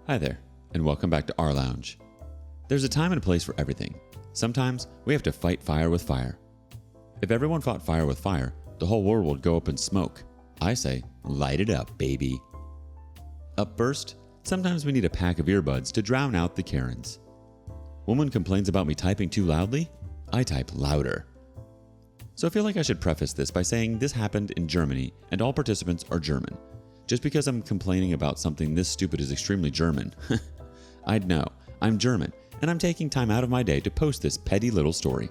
Hi there, and welcome back to rLounge. There's a time and a place for everything. Sometimes we have to fight fire with fire. If everyone fought fire with fire, the whole world would go up in smoke. I say, light it up, baby. Up first, sometimes we need a pack of earbuds to drown out the Karens. Woman complains about me typing too loudly. I type louder. So I feel like I should preface this by saying this happened in Germany and all participants are German. Just because I'm complaining about something this stupid is extremely German. I'd know. I'm German, and I'm taking time out of my day to post this petty little story.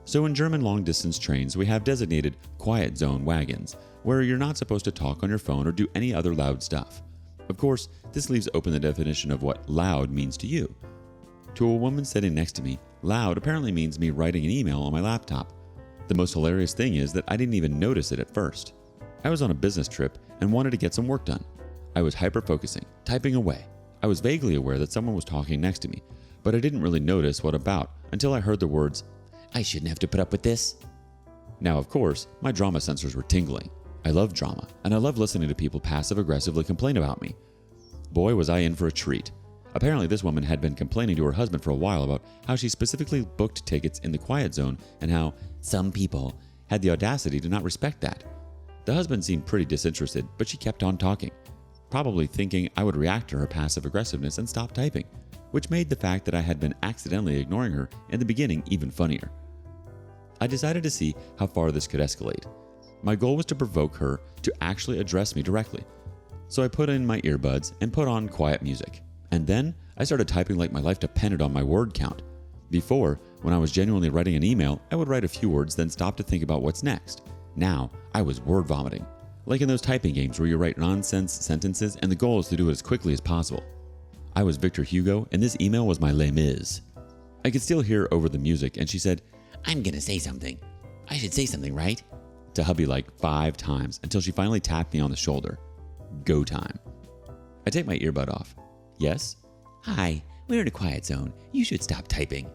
So in German long-distance trains, we have designated quiet zone wagons, where you're not supposed to talk on your phone or do any other loud stuff. Of course, this leaves open the definition of what loud means to you. To a woman sitting next to me, loud apparently means me writing an email on my laptop. The most hilarious thing is that I didn't even notice it at first. I was on a business trip and wanted to get some work done. I was hyper-focusing, typing away. I was vaguely aware that someone was talking next to me, but I didn't really notice what about until I heard the words, "I shouldn't have to put up with this." Now, of course, my drama sensors were tingling. I love drama, and I love listening to people passive-aggressively complain about me. Boy, was I in for a treat. Apparently, this woman had been complaining to her husband for a while about how she specifically booked tickets in the quiet zone and how some people had the audacity to not respect that. The husband seemed pretty disinterested, but she kept on talking, probably thinking I would react to her passive aggressiveness and stop typing, which made the fact that I had been accidentally ignoring her in the beginning even funnier. I decided to see how far this could escalate. My goal was to provoke her to actually address me directly. So I put in my earbuds and put on quiet music. And then I started typing like my life depended on my word count. Before, when I was genuinely writing an email, I would write a few words then stop to think about what's next. Now, I was word vomiting. Like in those typing games where you write nonsense sentences and the goal is to do it as quickly as possible. I was Victor Hugo and this email was my Les Mis. I could still hear over the music and she said, "I'm gonna say something. I should say something, right?" to hubby like 5 times until she finally tapped me on the shoulder. Go time. I take my earbud off. Yes? "Hi, we're in a quiet zone. You should stop typing."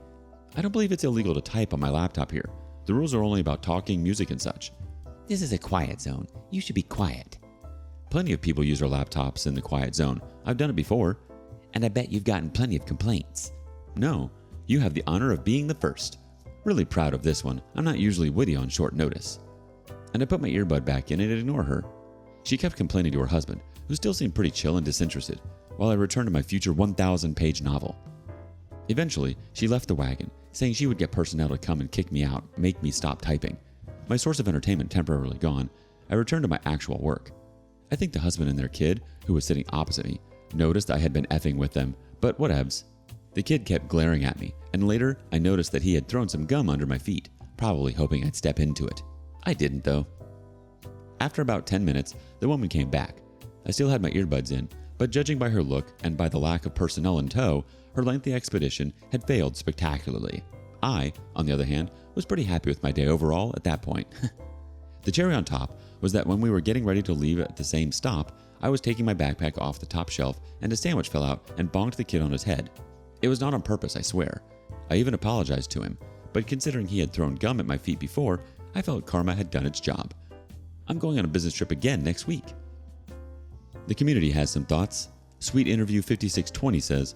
I don't believe it's illegal to type on my laptop here. The rules are only about talking, music, and such. "This is a quiet zone. You should be quiet." Plenty of people use their laptops in the quiet zone. I've done it before. "And I bet you've gotten plenty of complaints." "No, you have the honor of being the first." Really proud of this one. I'm not usually witty on short notice. And I put my earbud back in and ignored her. She kept complaining to her husband, who still seemed pretty chill and disinterested, while I returned to my future 1,000-page novel. Eventually, she left the wagon, saying she would get personnel to come and kick me out, make me stop typing. My source of entertainment temporarily gone, I returned to my actual work. I think the husband and their kid, who was sitting opposite me, noticed I had been effing with them, but whatevs. The kid kept glaring at me, and later I noticed that he had thrown some gum under my feet, probably hoping I'd step into it. I didn't though. After about 10 minutes, the woman came back. I still had my earbuds in, but judging by her look and by the lack of personnel in tow, her lengthy expedition had failed spectacularly. I, on the other hand, was pretty happy with my day overall at that point. The cherry on top was that when we were getting ready to leave at the same stop, I was taking my backpack off the top shelf and a sandwich fell out and bonked the kid on his head. It was not on purpose, I swear. I even apologized to him, but considering he had thrown gum at my feet before, I felt karma had done its job. I'm going on a business trip again next week. The community has some thoughts. Sweet Interview 5620 says,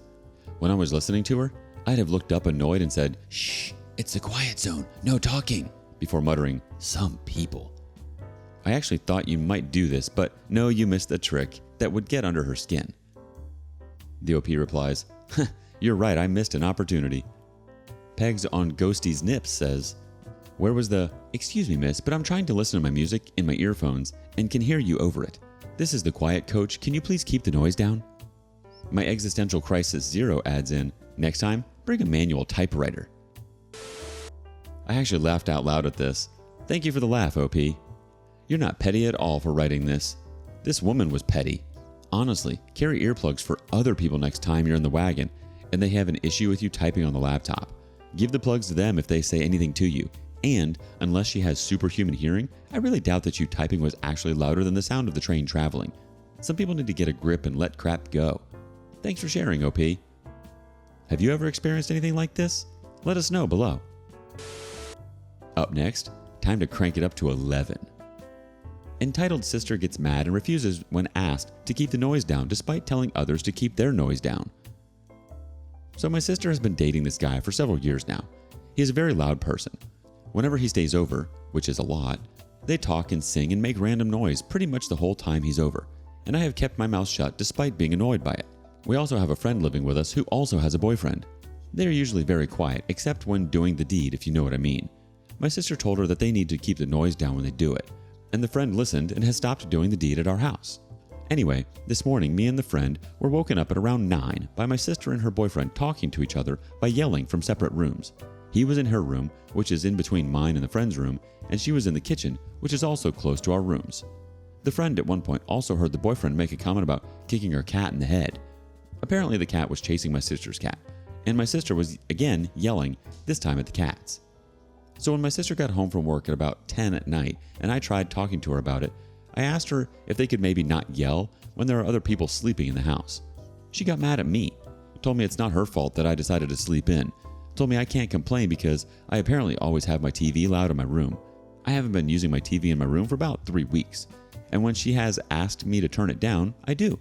"When I was listening to her, I'd have looked up annoyed and said, 'Shh, it's a quiet zone, no talking,' before muttering, 'Some people.' I actually thought you might do this, but no, you missed a trick that would get under her skin." The OP replies, "You're right, I missed an opportunity." Pegs on Ghosty's Nips says, "Where was the, 'Excuse me, miss, but I'm trying to listen to my music in my earphones and can hear you over it. This is the quiet coach, can you please keep the noise down?" My Existential Crisis Zero adds in, "Next time, bring a manual typewriter." I actually laughed out loud at this. Thank you for the laugh, OP. You're not petty at all for writing this. This woman was petty. Honestly, carry earplugs for other people next time you're in the wagon and they have an issue with you typing on the laptop. Give the plugs to them if they say anything to you. And unless she has superhuman hearing, I really doubt that you typing was actually louder than the sound of the train traveling. Some people need to get a grip and let crap go. Thanks for sharing, OP. Have you ever experienced anything like this? Let us know below. Up next, time to crank it up to 11. Entitled sister gets mad and refuses when asked to keep the noise down despite telling others to keep their noise down. So my sister has been dating this guy for several years now. He is a very loud person. Whenever he stays over, which is a lot, they talk and sing and make random noise pretty much the whole time he's over, and I have kept my mouth shut despite being annoyed by it. We also have a friend living with us who also has a boyfriend. They are usually very quiet, except when doing the deed, if you know what I mean. My sister told her that they need to keep the noise down when they do it, and the friend listened and has stopped doing the deed at our house. Anyway, this morning me and the friend were woken up at around 9 by my sister and her boyfriend talking to each other by yelling from separate rooms. He was in her room, which is in between mine and the friend's room, and she was in the kitchen, which is also close to our rooms. The friend at one point also heard the boyfriend make a comment about kicking her cat in the head. Apparently the cat was chasing my sister's cat, and my sister was again yelling, this time at the cats. So when my sister got home from work at about 10 at night and I tried talking to her about it, I asked her if they could maybe not yell when there are other people sleeping in the house. She got mad at me, told me it's not her fault that I decided to sleep in, told me I can't complain because I apparently always have my TV loud in my room. I haven't been using my TV in my room for about 3 weeks, and when she has asked me to turn it down, I do.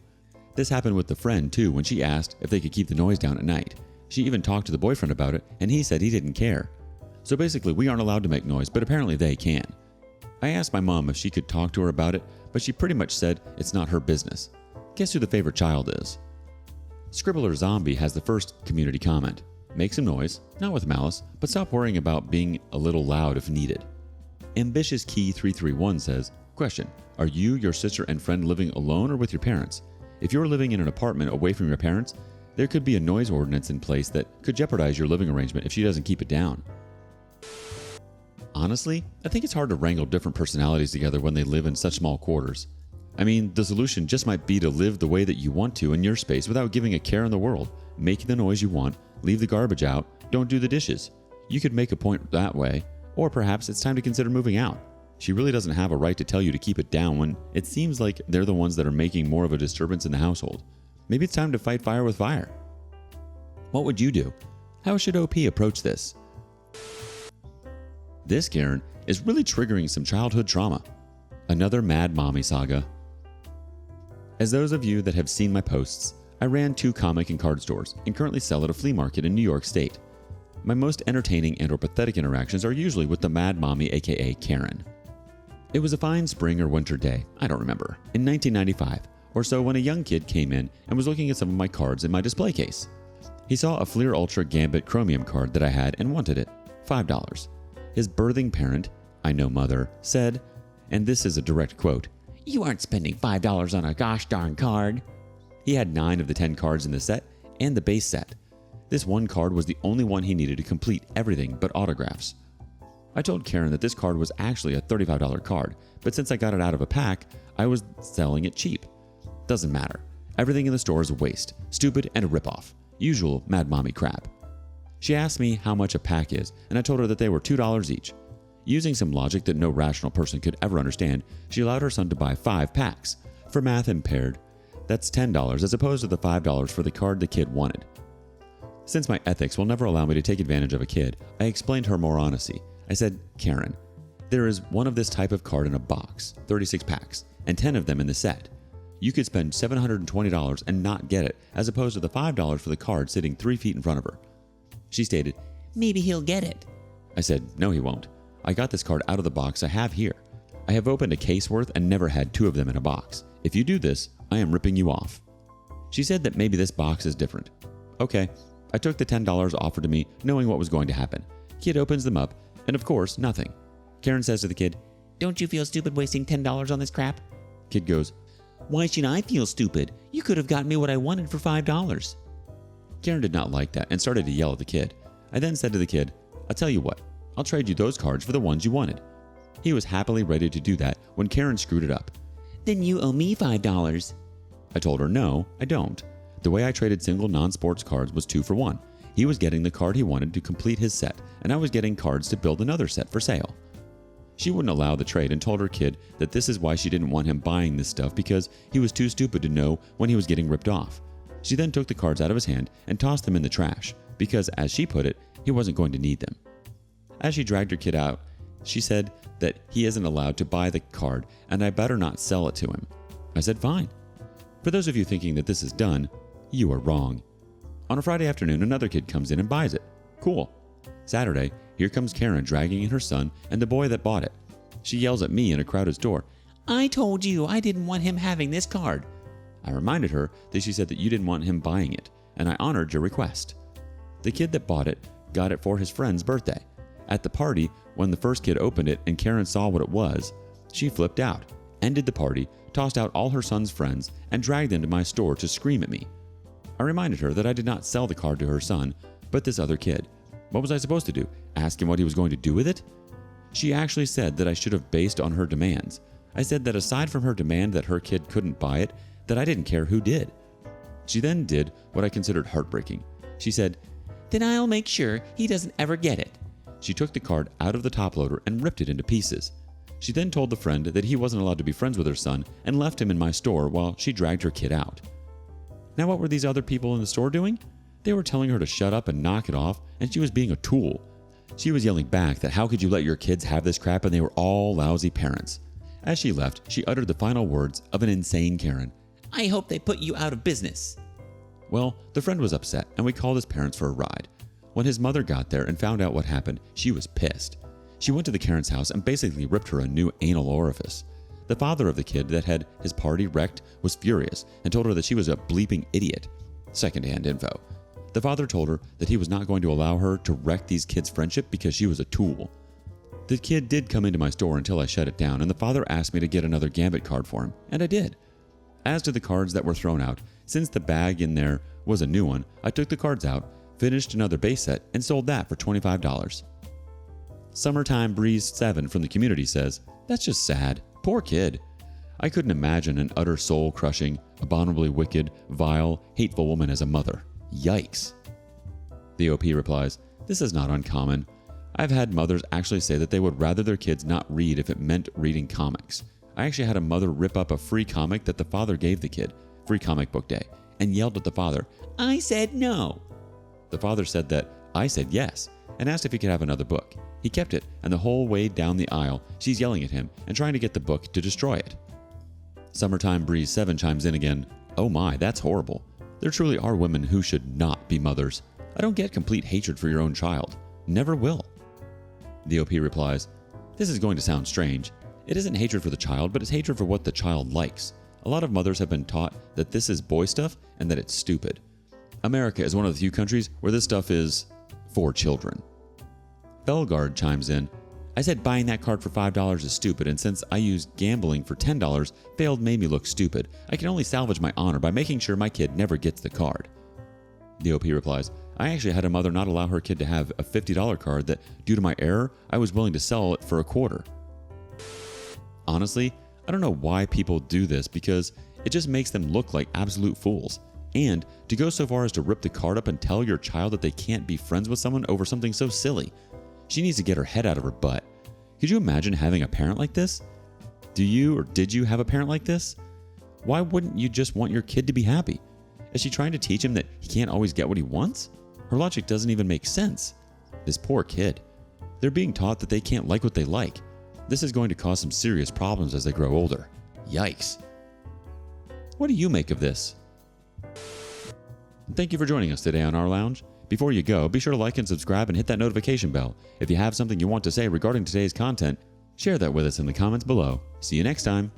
This happened with the friend too when she asked if they could keep the noise down at night. She even talked to the boyfriend about it and he said he didn't care. So basically we aren't allowed to make noise, but apparently they can. I asked my mom if she could talk to her about it, but she pretty much said it's not her business. Guess who the favorite child is? Scribbler Zombie has the first community comment. Make some noise, not with malice, but stop worrying about being a little loud if needed. Ambitious Key 331 says, question, are you, your sister, and friend living alone or with your parents? If you're living in an apartment away from your parents, there could be a noise ordinance in place that could jeopardize your living arrangement if she doesn't keep it down. Honestly, I think it's hard to wrangle different personalities together when they live in such small quarters. I mean, the solution just might be to live the way that you want to in your space without giving a care in the world. Make the noise you want, leave the garbage out, don't do the dishes. You could make a point that way, or perhaps it's time to consider moving out. She really doesn't have a right to tell you to keep it down when it seems like they're the ones that are making more of a disturbance in the household. Maybe it's time to fight fire with fire. What would you do? How should OP approach this? This Karen is really triggering some childhood trauma. Another Mad Mommy saga. As those of you that have seen my posts, I ran 2 comic and card stores and currently sell at a flea market in New York State. My most entertaining and or pathetic interactions are usually with the Mad Mommy aka Karen. It was a fine spring or winter day, I don't remember, in 1995 or so when a young kid came in and was looking at some of my cards in my display case. He saw a Fleer Ultra Gambit Chromium card that I had and wanted it, $5. His birthing parent, I know mother, said, and this is a direct quote, "You aren't spending $5 on a gosh darn card." He had 9 of the 10 cards in the set and the base set. This one card was the only one he needed to complete everything but autographs. I told Karen that this card was actually a $35 card, but since I got it out of a pack, I was selling it cheap. Doesn't matter. Everything in the store is a waste, stupid, and a ripoff. Usual Mad Mommy crap. She asked me how much a pack is, and I told her that they were $2 each. Using some logic that no rational person could ever understand, she allowed her son to buy 5 packs. For math impaired, that's $10 as opposed to the $5 for the card the kid wanted. Since my ethics will never allow me to take advantage of a kid, I explained her more honesty. I said, Karen, there is one of this type of card in a box, 36 packs, and 10 of them in the set. You could spend $720 and not get it, as opposed to the $5 for the card sitting 3 feet in front of her. She stated, maybe he'll get it. I said, no he won't. I got this card out of the box I have here. I have opened a case worth and never had 2 of them in a box. If you do this, I am ripping you off. She said that maybe this box is different. Okay, I took the $10 offered to me knowing what was going to happen. Kid opens them up, and of course, nothing. Karen says to the kid, don't you feel stupid wasting $10 on this crap? Kid goes, why should I feel stupid? You could have gotten me what I wanted for $5. Karen did not like that and started to yell at the kid. I then said to the kid, I'll tell you what, I'll trade you those cards for the ones you wanted. He was happily ready to do that when Karen screwed it up. Then you owe me $5. I told her, no, I don't. The way I traded single non-sports cards was 2 for 1. He was getting the card he wanted to complete his set, and I was getting cards to build another set for sale. She wouldn't allow the trade and told her kid that this is why she didn't want him buying this stuff because he was too stupid to know when he was getting ripped off. She then took the cards out of his hand and tossed them in the trash because, as she put it, he wasn't going to need them. As she dragged her kid out, She said that he isn't allowed to buy the card and I better not sell it to him. I said fine. For those of you thinking that this is done, you are wrong. On a Friday afternoon, another kid comes in and buys it. Cool. Saturday, here comes Karen dragging in her son and the boy that bought it. She yells at me in a crowded store, "I told you I didn't want him having this card." I reminded her that she said that you didn't want him buying it, and I honored your request. The kid that bought it got it for his friend's birthday. At the party, when the first kid opened it and Karen saw what it was, she flipped out, ended the party, tossed out all her son's friends, and dragged them to my store to scream at me. I reminded her that I did not sell the card to her son, but this other kid. What was I supposed to do? Ask him what he was going to do with it? She actually said that I should have based on her demands. I said that aside from her demand that her kid couldn't buy it, that I didn't care who did. She then did what I considered heartbreaking. She said, "Then I'll make sure he doesn't ever get it." She took the card out of the top loader and ripped it into pieces. She then told the friend that he wasn't allowed to be friends with her son and left him in my store while she dragged her kid out. Now what were these other people in the store doing? They were telling her to shut up and knock it off, and she was being a tool. She was yelling back that how could you let your kids have this crap and they were all lousy parents. As she left, she uttered the final words of an insane Karen. "I hope they put you out of business." Well, the friend was upset and we called his parents for a ride. When his mother got there and found out what happened, she was pissed. She went to the Karen's house and basically ripped her a new anal orifice. The father of the kid that had his party wrecked was furious and told her that she was a bleeping idiot. Secondhand info. The father told her that he was not going to allow her to wreck these kids' friendship because she was a tool. The kid did come into my store until I shut it down, and the father asked me to get another Gambit card for him, and I did. As to the cards that were thrown out, since the bag in there was a new one, I took the cards out, finished another base set, and sold that for $25. Summertime Breeze 7 from the community says, "That's just sad. Poor kid. I couldn't imagine an utter soul-crushing, abominably wicked, vile, hateful woman as a mother. Yikes." The OP replies, "This is not uncommon. I've had mothers actually say that they would rather their kids not read if it meant reading comics. I actually had a mother rip up a free comic that the father gave the kid, free comic book day, and yelled at the father, 'I said no.' The father said that I said yes, and asked if he could have another book. He kept it, and the whole way down the aisle, she's yelling at him and trying to get the book to destroy it." Summertime Breeze 7 chimes in again, "Oh my, that's horrible. There truly are women who should not be mothers. I don't get complete hatred for your own child. Never will." The OP replies, "This is going to sound strange. It isn't hatred for the child, but it's hatred for what the child likes. A lot of mothers have been taught that this is boy stuff and that it's stupid. America is one of the few countries where this stuff is for children." Belgard chimes in, "I said buying that card for $5 is stupid, and since I used gambling for $10, failed made me look stupid. I can only salvage my honor by making sure my kid never gets the card." The OP replies, "I actually had a mother not allow her kid to have a $50 card that, due to my error, I was willing to sell it for $25." Honestly, I don't know why people do this because it just makes them look like absolute fools. And to go so far as to rip the card up and tell your child that they can't be friends with someone over something so silly. She needs to get her head out of her butt. Could you imagine having a parent like this? Do you or did you have a parent like this? Why wouldn't you just want your kid to be happy? Is she trying to teach him that he can't always get what he wants? Her logic doesn't even make sense. This poor kid. They're being taught that they can't like what they like. This is going to cause some serious problems as they grow older. Yikes. What do you make of this? Thank you for joining us today on rLounge. Before you go, be sure to like and subscribe and hit that notification bell. If you have something you want to say regarding today's content, share that with us in the comments below. See you next time.